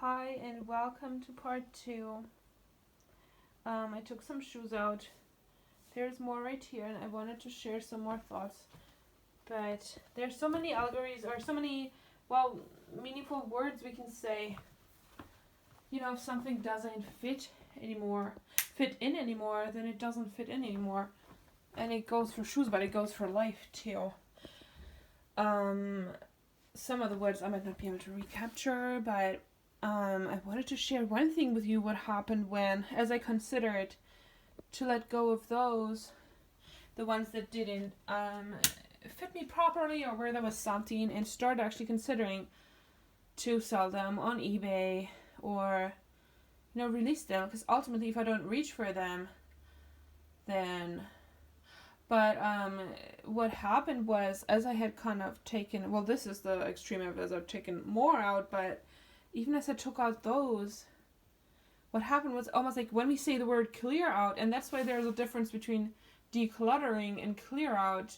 Hi and welcome to part 2. I took some shoes out. There's more right here and I wanted to share some more thoughts. But there's so many allegories or so many, meaningful words we can say. If something doesn't fit in anymore, then it doesn't fit in anymore. And it goes for shoes, but it goes for life too. Some of the words I might not be able to recapture, but I wanted to share one thing with you, what happened when, as I considered to let go of those, the ones that didn't fit me properly or where there was something, and started actually considering to sell them on eBay or, release them, because ultimately if I don't reach for them, then... But what happened was, as I had kind of taken, this is the extreme of it, as I've taken more out, but even as I took out those, what happened was almost like when we say the word clear out, and that's why there's a difference between decluttering and clear out.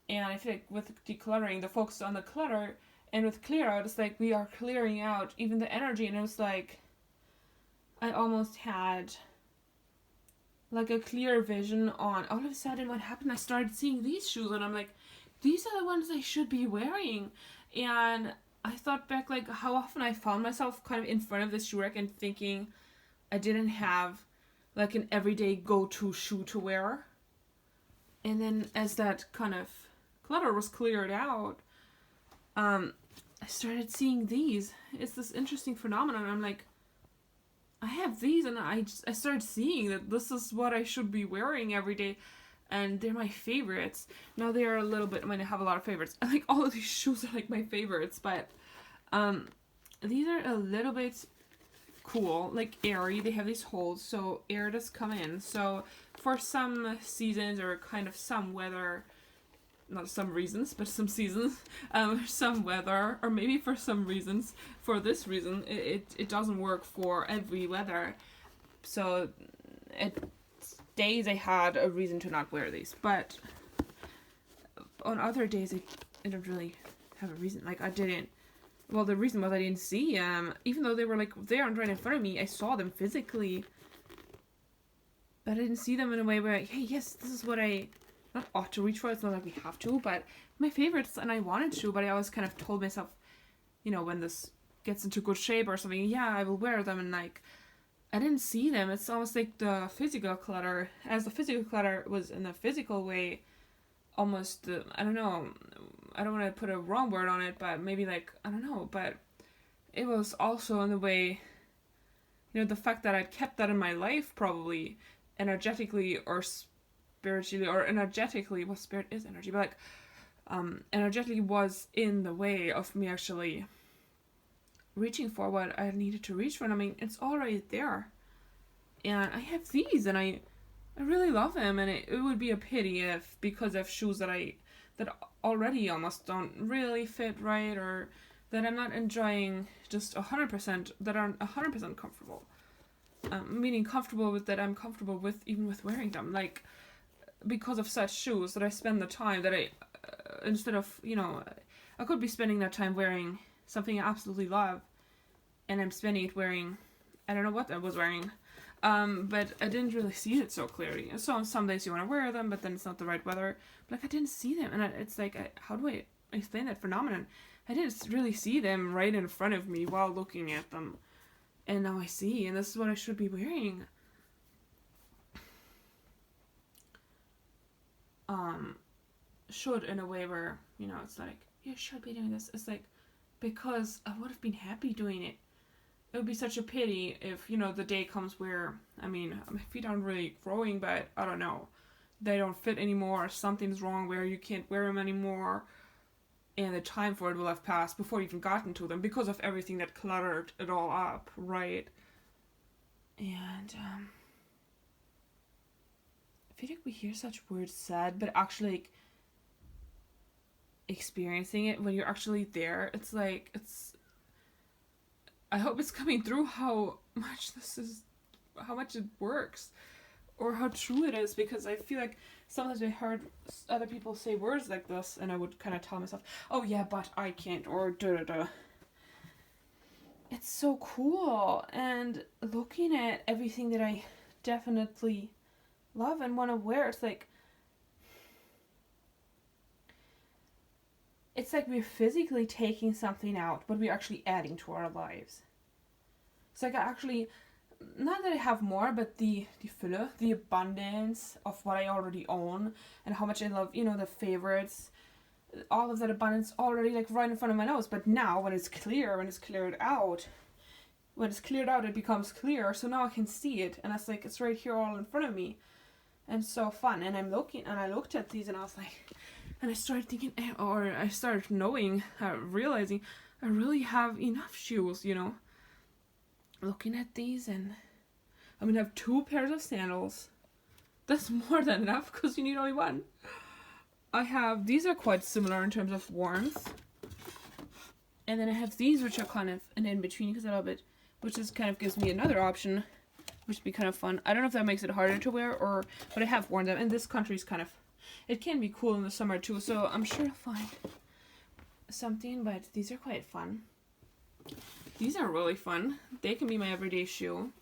And I feel like with decluttering, the focus is on the clutter, and with clear out, it's like we are clearing out even the energy, and it was like I almost had like a clear vision on. All of a sudden what happened, I started seeing these shoes and I'm like, these are the ones I should be wearing. And I thought back like how often I found myself kind of in front of this shoe rack and thinking I didn't have like an everyday go-to shoe to wear. And then as that kind of clutter was cleared out, I started seeing these. It's this interesting phenomenon. I'm like, I have these, and I started seeing that this is what I should be wearing every day, and they're my favorites. Now they are a little bit, I have a lot of favorites. I think all of these shoes are like my favorites, but these are a little bit cool, like airy. They have these holes, so air does come in. So for some seasons or kind of some weather, not some reasons, but some seasons, some weather, or maybe for some reasons, for this reason, it doesn't work for every weather. So at days I had a reason to not wear these, but on other days I don't really have a reason. Like I didn't, the reason was I didn't see them, even though they were like there and right in front of me. I saw them physically, but I didn't see them in a way where, hey, yes, this is what I not ought to reach for. It's not like we have to, but my favorites, and I wanted to, but I always kind of told myself, when this gets into good shape or something, yeah, I will wear them, and like I didn't see them. It's almost like the physical clutter, as the physical clutter was in a physical way, almost I don't know, I don't want to put a wrong word on it, but maybe like, I don't know, but it was also in the way, the fact that I'd kept that in my life probably energetically or spiritually or energetically, spirit is energy, but like energetically was in the way of me actually reaching for what I needed to reach for. And it's all right there, and I have these, and I really love them, and it would be a pity if, because of shoes that already almost don't really fit right, or that I'm not enjoying just 100%, that aren't 100% comfortable, meaning comfortable with, that I'm comfortable with even with wearing them, like because of such shoes, that I spend the time that I instead of, I could be spending that time wearing something I absolutely love, and I'm spending it wearing, I don't know what I was wearing, but I didn't really see it so clearly. And so on some days you want to wear them, but then it's not the right weather. But like I didn't see them, and it's like, how do I explain that phenomenon? I didn't really see them right in front of me while looking at them, and now I see, and this is what I should be wearing. Should, in a way where, it's like, you should be doing this. It's like, because I would have been happy doing it. It would be such a pity if, the day comes where, my feet aren't really growing, but I don't know, they don't fit anymore, or something's wrong where you can't wear them anymore, and the time for it will have passed before you even gotten to them because of everything that cluttered it all up, right? And, I feel like we hear such words said, but actually, like, experiencing it when you're actually there, it's like, I hope it's coming through how much it works, or how true it is, because I feel like sometimes I heard other people say words like this, and I would kind of tell myself, oh yeah, but I can't, or da da da. it's so cool. And looking at everything that I definitely love and want to wear, it's like we're physically taking something out, but we're actually adding to our lives. It's like I actually, not that I have more, but the Fülle, the abundance of what I already own and how much I love, the favorites, all of that abundance already like right in front of my nose. But now when it's clear, when it's cleared out, it becomes clear. So now I can see it, and it's right here all in front of me, and so fun. And I looked at these, and I was like, and I started thinking, or I started realizing I really have enough shoes, looking at these, and I'm gonna have 2 pairs of sandals. That's more than enough because you need only one. These are quite similar in terms of warmth. And then I have these, which are kind of an in-between because which just kind of gives me another option, which would be kind of fun. I don't know if that makes it harder to wear but I have worn them. And this country's it can be cool in the summer too, so I'm sure I'll find something, but these are quite fun. These are really fun. They can be my everyday shoe.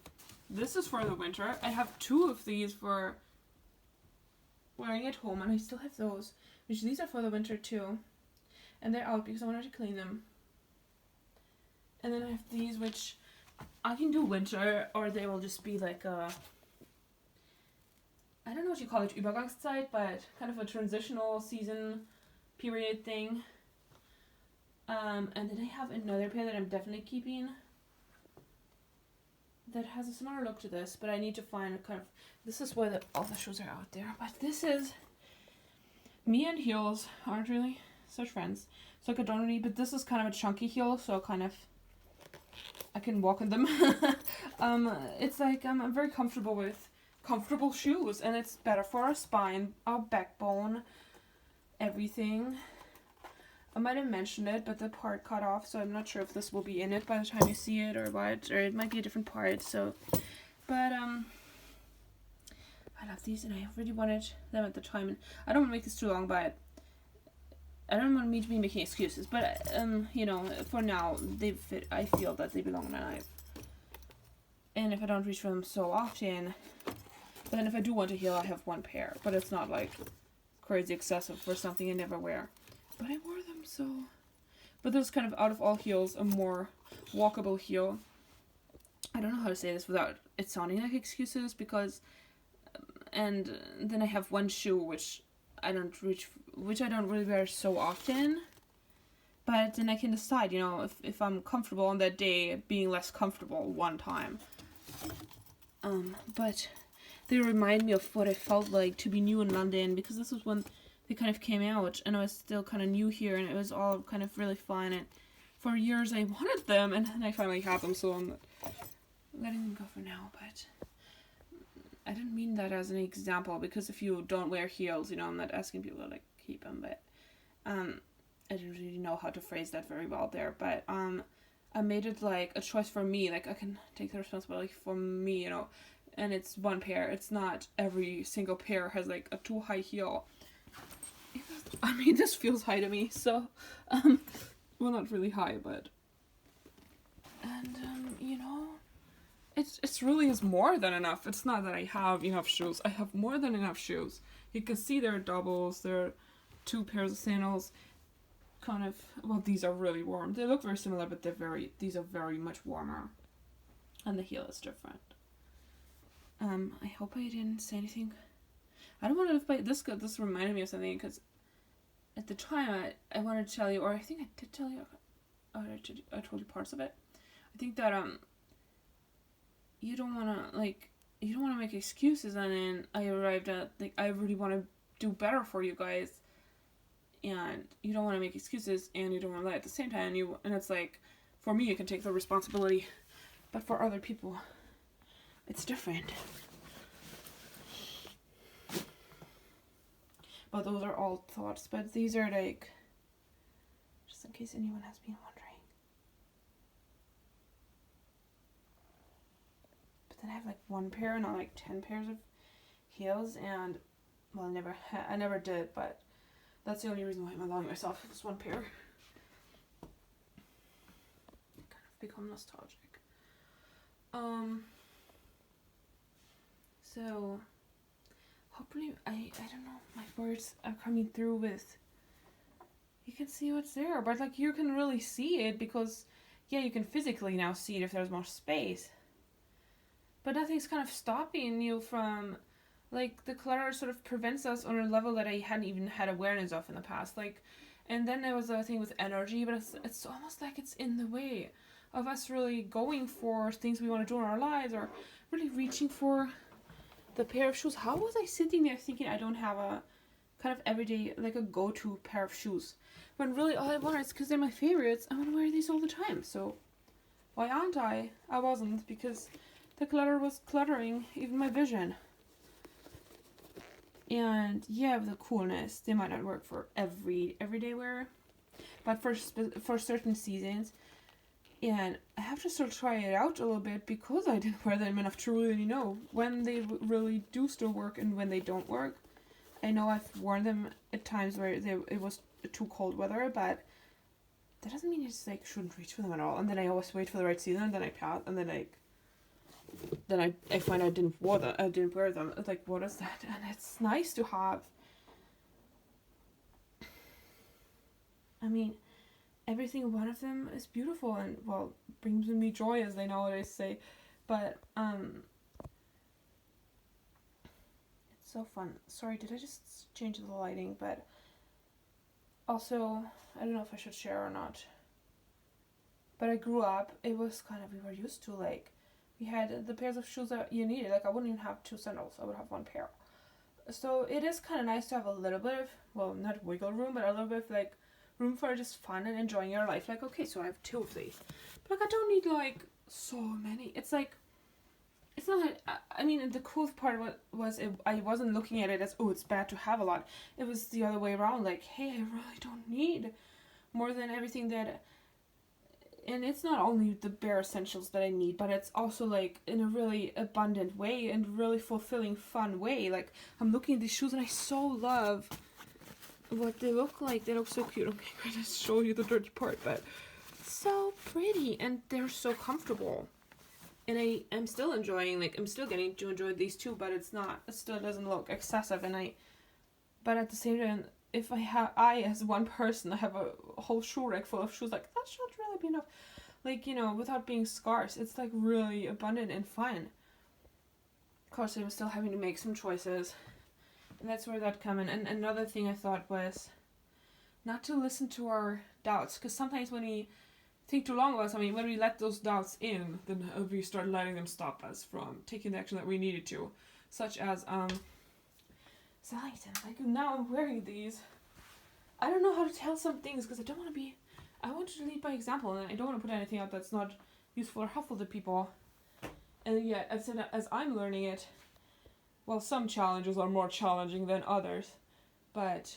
This is for the winter. I have 2 of these for wearing at home, and I still have those. Which these are for the winter too. And they're out because I wanted to clean them. And then I have these, which I can do winter, or they will just be like I don't know what you call it, Übergangszeit, but kind of a transitional season period thing. And then I have another pair that I'm definitely keeping that has a similar look to this, but I need to find this is why all the shoes are out there. But this is, me and heels aren't really such friends, so I don't really, but this is kind of a chunky heel, so I can walk in them. It's like, I'm very comfortable with comfortable shoes, and it's better for our spine, our backbone, everything. I might have mentioned it, but the part cut off, so I'm not sure if this will be in it by the time you see it or what, or it might be a different part, so, but, I love these, and I really wanted them at the time, and I don't want to make this too long, but I don't want me to be making excuses, but, for now, I feel that they belong in my life, and if I don't reach for them so often, but then if I do want a heel, I have 1 pair, but it's not, like, crazy excessive for something I never wear. But I wore them so... But this is kind of, out of all heels, a more walkable heel. I don't know how to say this without it sounding like excuses, because... and then I have 1 shoe, which I don't really wear so often. But then I can decide, if I'm comfortable on that day, being less comfortable one time. But they remind me of what I felt like to be new in London, because this was when they kind of came out, and I was still kind of new here, and it was all kind of really fun, and for years I wanted them, and then I finally had them, so I'm letting them go for now. But I didn't mean that as an example, because if you don't wear heels, I'm not asking people to, like, keep them, but I didn't really know how to phrase that very well there, but I made it, like, a choice for me, like, I can take the responsibility for me, and it's 1 pair. It's not every single pair has, like, a too high heel. I mean, this feels high to me, so, well, not really high, but, and, it's really is more than enough. It's not that I have enough shoes. I have more than enough shoes. You can see they're doubles, they're 2 pairs of sandals, kind of, well, these are really warm. They look very similar, but these are very much warmer, and the heel is different. I hope I didn't say anything. I don't want to live by this. This reminded me of something, because at the time I wanted to tell you, or I think I did tell you, I told you parts of it. I think that you don't want to make excuses, and then I arrived at, like, I really want to do better for you guys, and you don't want to make excuses, and you don't want to lie at the same time, and it's like, for me, you can take the responsibility, but for other people, it's different. But those are all thoughts, but these are, like, just in case anyone has been wondering. But then I have, like, 1 pair, not, like, 10 pairs of heels, and, well, I never did, but that's the only reason why I'm allowing myself this 1 pair. Kind of become nostalgic. So hopefully I don't know, my words are coming through with, you can see what's there, but like you can really see it because yeah, you can physically now see it if there's more space. But nothing's kind of stopping you from, like, the clutter sort of prevents us on a level that I hadn't even had awareness of in the past. Like, and then there was the thing with energy, but it's almost like it's in the way of us really going for things we want to do in our lives, or really reaching for the pair of shoes. How was I sitting there thinking I don't have a kind of everyday, like a go-to pair of shoes, when really all I want is, because they're my favorites, I want to wear these all the time. So why aren't I? I wasn't, because the clutter was cluttering even my vision. And yeah, the coolness, they might not work for everyday wear, but for certain seasons. And I have to still try it out a little bit, because I didn't wear them enough to really know when they really do still work and when they don't work. I know I've worn them at times where it was too cold weather, but that doesn't mean it's like shouldn't reach for them at all. And then I always wait for the right season, and then I pass, and then I find I didn't wear them. It's like, what is that? And it's nice to have. I mean, everything one of them is beautiful and, well, brings me joy, as they nowadays say. But it's so fun. Sorry, did I just change the lighting? But also, I don't know if I should share or not. But I grew up, it was kind of, we were used to, like, we had the pairs of shoes that you needed. Like, I wouldn't even have two sandals. I would have one pair. So it is kind of nice to have a little bit of, well, not wiggle room, but a little bit of, like, room for just fun and enjoying your life. Like, okay, so I have two of these. But, like, I don't need, like, so many. It's like, it's not like, I mean, the cool part was I wasn't looking at it as, oh, it's bad to have a lot. It was the other way around. Like, hey, I really don't need more than everything that, and it's not only the bare essentials that I need, but it's also, like, in a really abundant way and really fulfilling, fun way. Like, I'm looking at these shoes and I so love what they look like. They look so cute. Okay, I'm going to show you the dirty part, but so pretty, and they're so comfortable. And I'm still enjoying, like, I'm still getting to enjoy these two, but it still doesn't look excessive, but at the same time, if I as one person, I have a whole shoe rack full of shoes, like, that should really be enough. Like, you know, without being scarce, it's, like, really abundant and fun. Of course, I'm still having to make some choices, and that's where that come in. And another thing I thought was not to listen to our doubts, because sometimes when we think too long about something, when we let those doubts in, then we start letting them stop us from taking the action that we needed to, such as selling them. Like, now I'm wearing these. I don't know how to tell some things, because I want to lead by example, and I don't want to put anything out that's not useful or helpful to people. And yet, as I'm learning it, well, some challenges are more challenging than others, but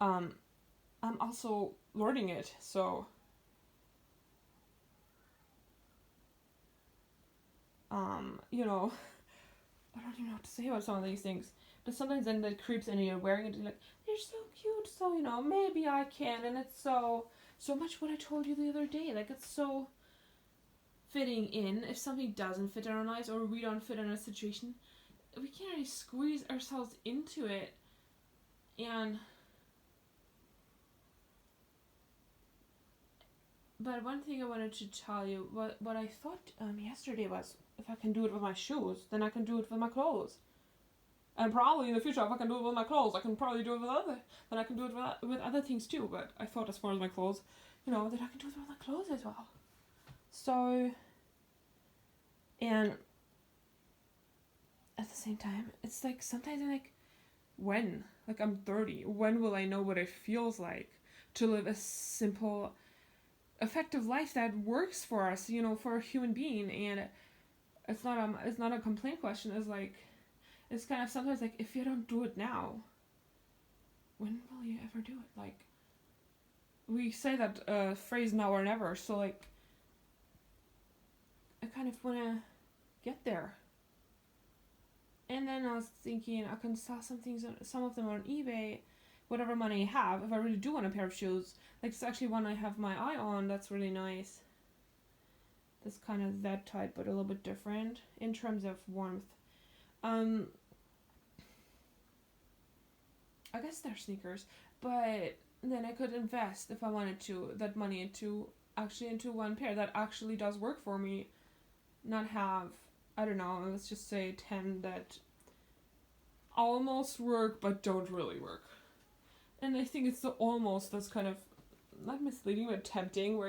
I'm also learning it, so you know, I don't even know what to say about some of these things, but sometimes then that creeps in and you're wearing it and you're like, they're so cute, so, you know, maybe I can, and it's so much what I told you the other day, like, it's so fitting in. If something doesn't fit in our lives, or we don't fit in a situation, we can't really squeeze ourselves into it. But one thing I wanted to tell you, what I thought yesterday was, if I can do it with my shoes, then I can do it with my clothes. And probably in the future, if I can do it with my clothes, I can probably do it then I can do it with other things too. But I thought, as far as my clothes, you know, that I can do it with my clothes as well. So, and at the same time, it's like, sometimes I'm like, when? Like, I'm 30. When will I know what it feels like to live a simple, effective life that works for us, you know, for a human being? And it's not a complaint question. It's like, it's kind of sometimes like, if you don't do it now, when will you ever do it? Like, we say that phrase now or never, so, like, I kind of want to get there. And then I was thinking, I can sell some of them on eBay, whatever money I have, if I really do want a pair of shoes, like it's actually one I have my eye on that's really nice. That's kind of that type, but a little bit different in terms of warmth. I guess they're sneakers, but then I could invest if I wanted to that money into one pair that actually does work for me, not have, I don't know, let's just say 10 that almost work but don't really work. And I think it's the almost that's kind of not misleading but tempting, where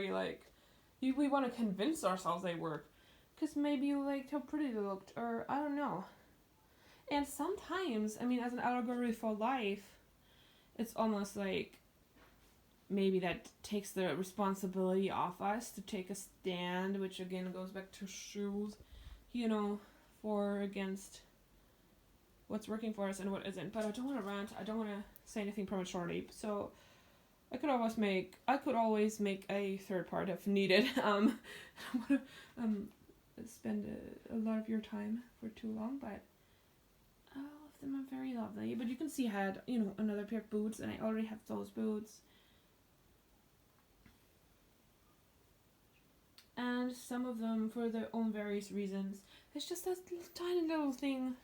we want to convince ourselves they work because maybe you liked how pretty they looked, or I don't know. And sometimes, I mean, as an allegory for life, it's almost like maybe that takes the responsibility off us to take a stand, which again goes back to shoes, for against what's working for us and what isn't. But I don't want to rant. I don't want to say anything prematurely. So I could always make a third part if needed. I don't want to spend a lot of your time for too long, but all of them are very lovely. But you can see I had, another pair of boots, and I already have those boots. And some of them for their own various reasons. It's just that tiny little thing.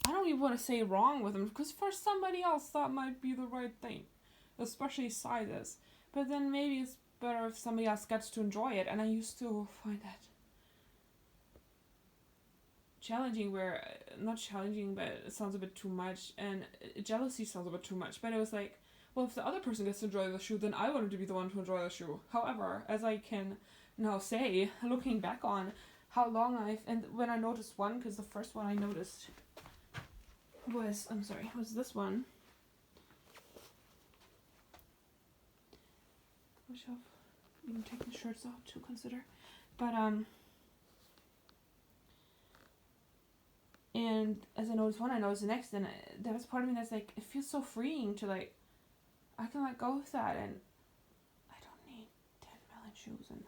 I don't even want to say wrong with them, because for somebody else that might be the right thing, especially sizes. But then maybe it's better if somebody else gets to enjoy it, and I used to find that challenging, not challenging, but it sounds a bit too much, and jealousy sounds a bit too much, but it was like, well, if the other person gets to enjoy the shoe, then I wanted to be the one to enjoy the shoe. However, as I can now say, looking back on how long and when I noticed one, because the first one I noticed was this one, which I've even taken shirts off to consider, but and as I noticed one, I noticed the next, and there was part of me that's like, it feels so freeing to like, I can let go of that, and I don't need 10 million shoes, and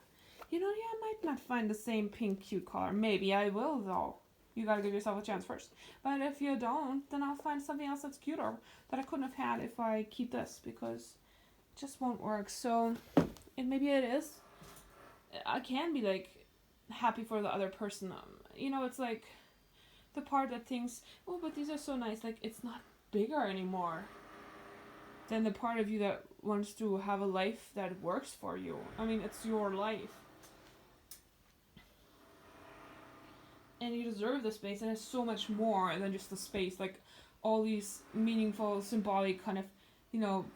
I might not find the same pink cute color. Maybe I will, though. You gotta give yourself a chance first. But if you don't, then I'll find something else that's cuter that I couldn't have had if I keep this, because it just won't work. So, and maybe it is. I can be like happy for the other person. It's like the part that thinks, oh, but these are so nice. Like, it's not bigger anymore than the part of you that wants to have a life that works for you. I mean, it's your life. And you deserve the space, and it's so much more than just the space. Like, all these meaningful, symbolic kind of,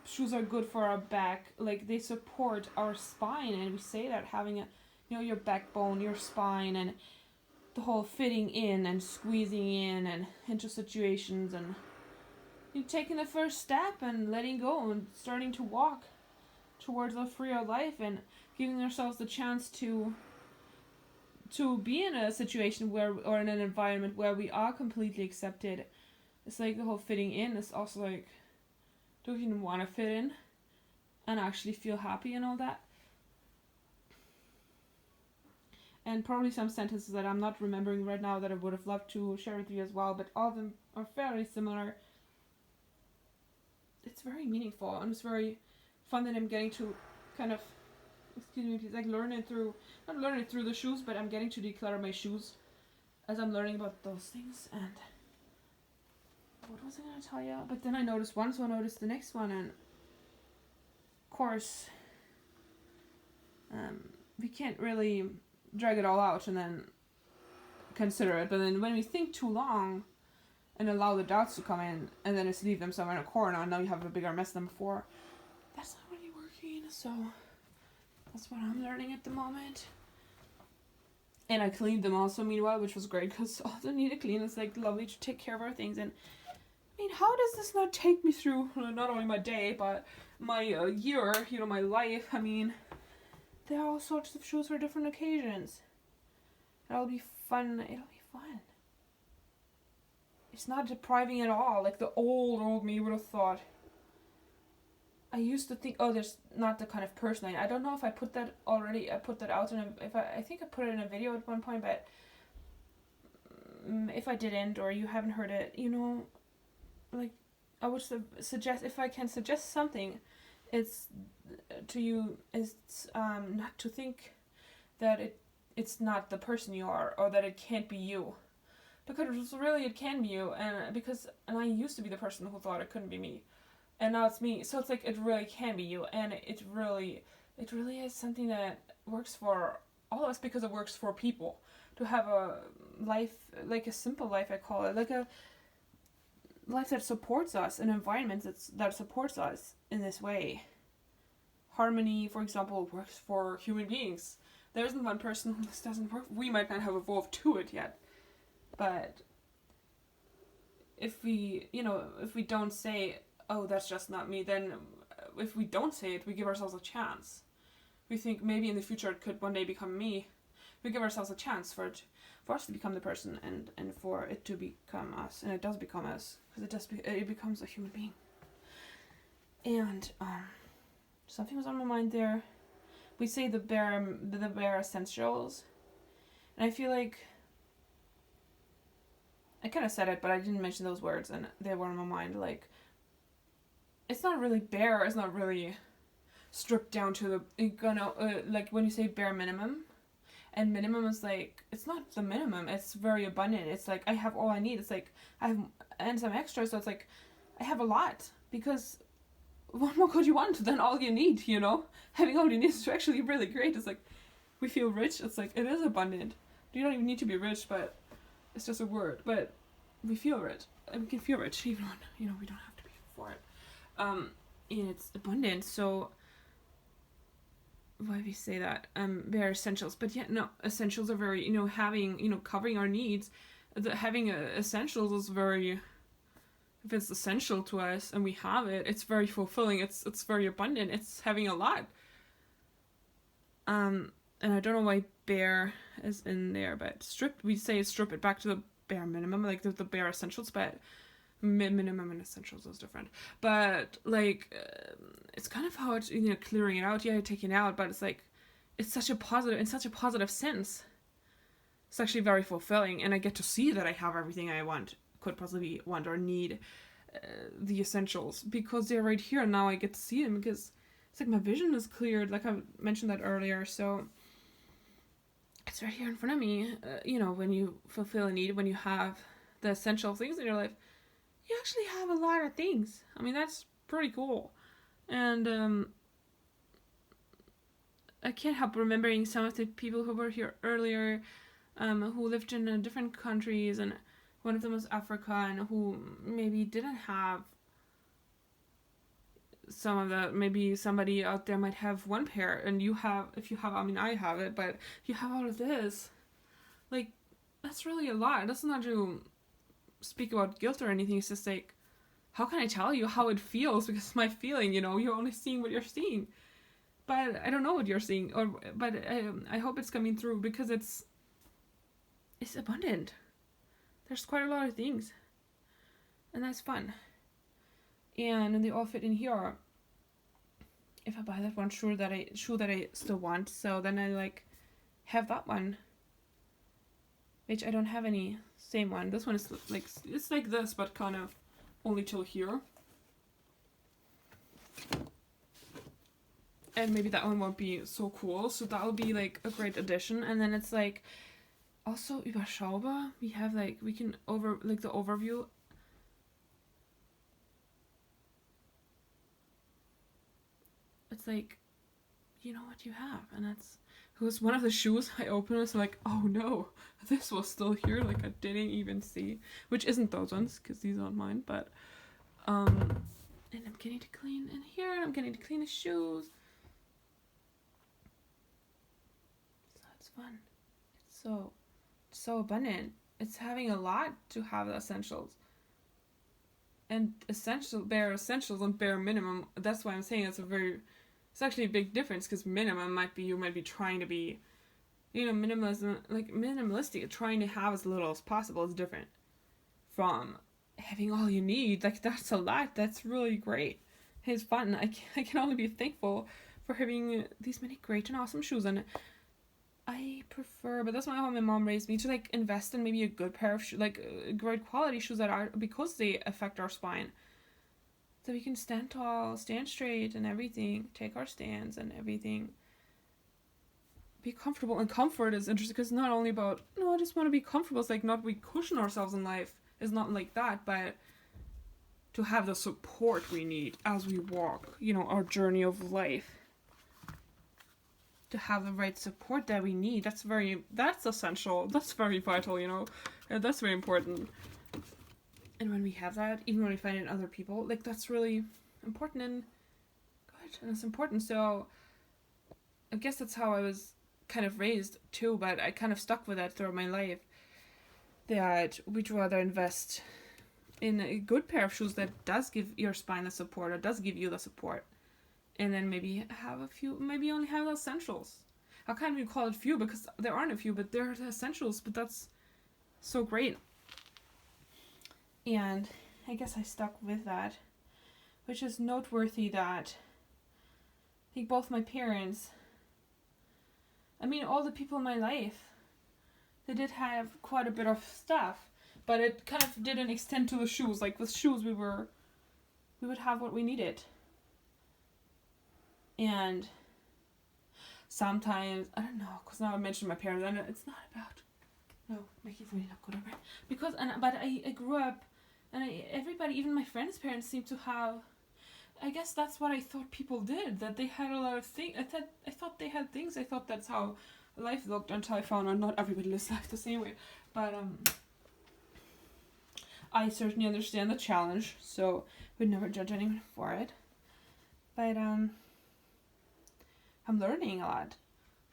shoes are good for our back. Like, they support our spine, and we say that having your backbone, your spine, and the whole fitting in and squeezing in and into situations, and you taking the first step and letting go and starting to walk towards a freer life, and giving ourselves the chance to be in a situation or in an environment where we are completely accepted. It's like the whole fitting in is also like, do you even want to fit in and actually feel happy and all that? And probably some sentences that I'm not remembering right now that I would have loved to share with you as well, but all of them are fairly similar. It's very meaningful, and it's very fun that I'm getting to kind of, like not learn it through the shoes, but I'm getting to declutter my shoes as I'm learning about those things. And what was I going to tell you? But then I noticed one, so I noticed the next one, and of course, we can't really drag it all out and then consider it. But then when we think too long and allow the doubts to come in, and then just leave them somewhere in a corner, and now you have a bigger mess than before, that's not really working. So that's what I'm learning at the moment. And I cleaned them also meanwhile, which was great, because all they need to clean. It's like lovely to take care of our things. And I mean, how does this not take me through not only my day, but my year, my life? I mean, there are all sorts of shoes for different occasions. It'll be fun. It's not depriving at all, like the old me would have thought. I used to think, there's not the kind of person I don't know if I put that already. I put that out I think I put it in a video at one point, but if I didn't, or you haven't heard it, like I would suggest, if I can suggest something, it's to you is not to think that it's not the person you are, or that it can't be you, because really it can be you. And I used to be the person who thought it couldn't be me, and now it's me. So it's like it really can be you, and it really is something that works for all of us, because it works for people to have a life, like a simple life, I call it, like a life that supports us, an environment that supports us in this way. Harmony, for example, works for human beings. There isn't one person who this doesn't work. We might not have evolved to it yet, but if we don't say, oh, that's just not me, then if we don't say it, we give ourselves a chance. We think maybe in the future it could one day become me. We give ourselves a chance for us to become the person, and for it to become us, and it does become us, because it becomes a human being. And something was on my mind there. We say the bare essentials, and I feel like I kind of said it, but I didn't mention those words, and they were on my mind. Like, it's not really bare. It's not really stripped down to the like when you say bare minimum. And minimum is like, it's not the minimum, it's very abundant. It's like, I have all I need. It's like, I have, and some extra, so it's like, I have a lot. Because what more could you want than all you need, you know? Having all you need is actually really great. It's like, we feel rich. It's like, it is abundant. You don't even need to be rich, but it's just a word. But we feel rich. And we can feel rich even when, we don't have to be for it. And it's abundant, so why we say that bare essentials, but yet no, essentials are very, having, covering our needs, having essentials is very, if it's essential to us and we have it, it's very fulfilling. It's very abundant. It's having a lot. And I don't know why bare is in there, but we say strip it back to the bare minimum, like the bare essentials, but minimum and essentials is different. But like it's kind of how it's, clearing it out, taking it out, but it's like, it's such a positive sense. It's actually very fulfilling, and I get to see that I have everything I could possibly want or need, the essentials, because they're right here, and now I get to see them, because it's like my vision is cleared, like I mentioned that earlier. So it's right here in front of me. When you fulfill a need, when you have the essential things in your life, you actually have a lot of things. I mean, that's pretty cool. And I can't help remembering some of the people who were here earlier, who lived in different countries, and one of them was Africa, and who maybe didn't have some of the, maybe somebody out there might have one pair, and I mean, I have it, but if you have all of this, like, that's really a lot. That's not to speak about guilt or anything. It's just like, how can I tell you how it feels? Because it's my feeling, you're only seeing what you're seeing. But I don't know what you're seeing, but I hope it's coming through, because it's abundant. There's quite a lot of things, and that's fun. And they all fit in here. If I buy that one shoe that I still want, so then I like have that one, which I don't have any same one. This one is like, it's like this, but kind of only till here. And maybe that one won't be so cool, so that'll be like a great addition. And then it's like also überschaubar. We have like, we can the overview. It's like, you know what you have, and that's, it was one of the shoes I opened. It's like, oh no, this was still here, like I didn't even see, which isn't those ones, because these aren't mine, but and I'm getting to clean in here, and I'm getting to clean the shoes, so it's fun. It's so abundant. It's having a lot to have the essentials. And bare essentials and bare minimum, that's why I'm saying it's actually a big difference, because minimum might be, you might be trying to be, minimalistic, trying to have as little as possible is different from having all you need. Like, that's a lot. That's really great. It's fun. I can only be thankful for having these many great and awesome shoes, and I prefer, but that's not how my mom raised me, to like invest in maybe a good pair of shoes, like great quality shoes that are, because they affect our spine. so we can stand tall, stand straight and everything, take our stands and everything. Be comfortable. And comfort is interesting because it's not only about, no, I just want to be comfortable. It's like not we cushion ourselves in life. It's not like that, but to have the support we need as we walk, our journey of life. To have the right support that we need. That's essential. That's very vital, And that's very important. And when we have that, even when we find it in other people, like that's really important and good. And it's important. So I guess that's how I was kind of raised too, but I kind of stuck with that throughout my life. That we'd rather invest in a good pair of shoes that does give your spine the support, or does give you the support. And then maybe only have the essentials. How can we call it few? Because there aren't a few, but they're the essentials, but that's so great. And I guess I stuck with that, which is noteworthy that I think both my parents, all the people in my life, they did have quite a bit of stuff, but it kind of didn't extend to the shoes. Like with shoes, we would have what we needed. And sometimes, I don't know, because now I mentioned my parents, and it's not about, no, make it really not good, right? Because, but I grew up, and everybody, even my friends' parents, seem to have, I guess that's what I thought people did, that they had a lot of things. I thought they had things. I thought that's how life looked until I found out not everybody lives life the same way. But I certainly understand the challenge, so would never judge anyone for it. But I'm learning a lot,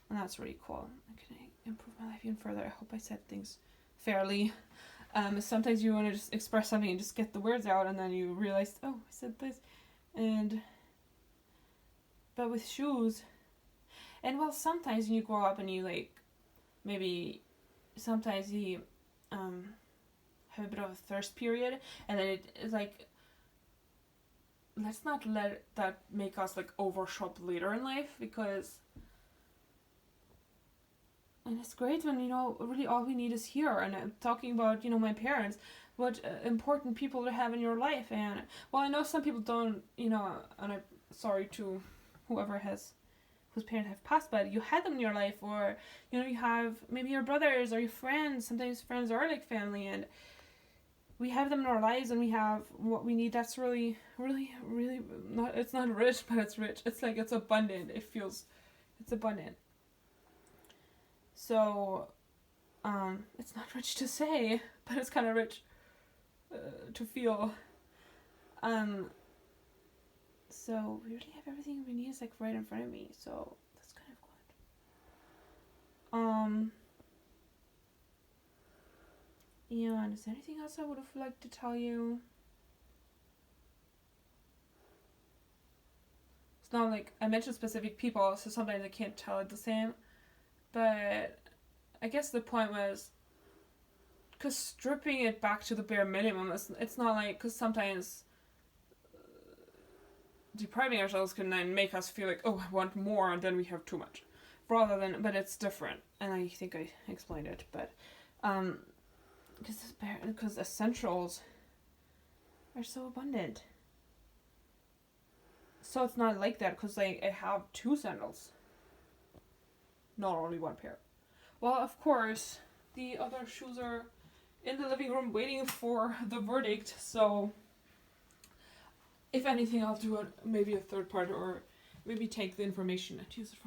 and that's really cool. Can I improve my life even further? I hope I said things fairly. Sometimes you want to just express something and just get the words out, and then you realize, oh, I said this. But with shoes, and well, sometimes when you grow up and you maybe sometimes you have a bit of a thirst period, and then it's like, let's not let that make us overshop later in life, because, and it's great when really all we need is here. And I'm talking about my parents, what important people to have in your life. And well, I know some people don't, and I'm sorry to whose parents have passed, but you had them in your life, or you have maybe your brothers or your friends. Sometimes friends are like family, and we have them in our lives, and we have what we need. That's really, really, really not. It's not rich, but it's rich. It's it's abundant. It's abundant. So, it's not rich to say, but it's kind of rich to feel. So we really have everything we need is right in front of me. So that's kind of good. And is there anything else I would have liked to tell you? It's not I mentioned specific people, so sometimes I can't tell it the same. But I guess the point was, because stripping it back to the bare minimum, it's not because sometimes depriving ourselves can then make us feel oh, I want more, and then we have too much. But it's different, and I think I explained it, but because essentials are so abundant. So it's not like that, because I have 2 sandals, not only 1 pair. Well, of course, the other shoes are in the living room waiting for the verdict, so if anything, I'll do maybe a third part, or maybe take the information and use it for